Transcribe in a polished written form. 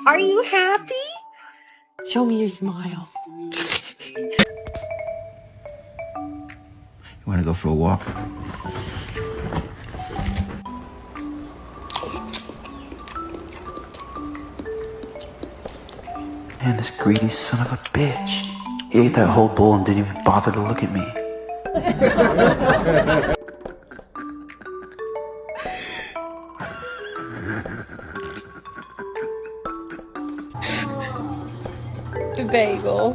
Are you happy? Show me your smile. You want to go for a walk? Man, this greedy son of a bitch. He ate that whole bowl and didn't even bother to look at me. Bagel.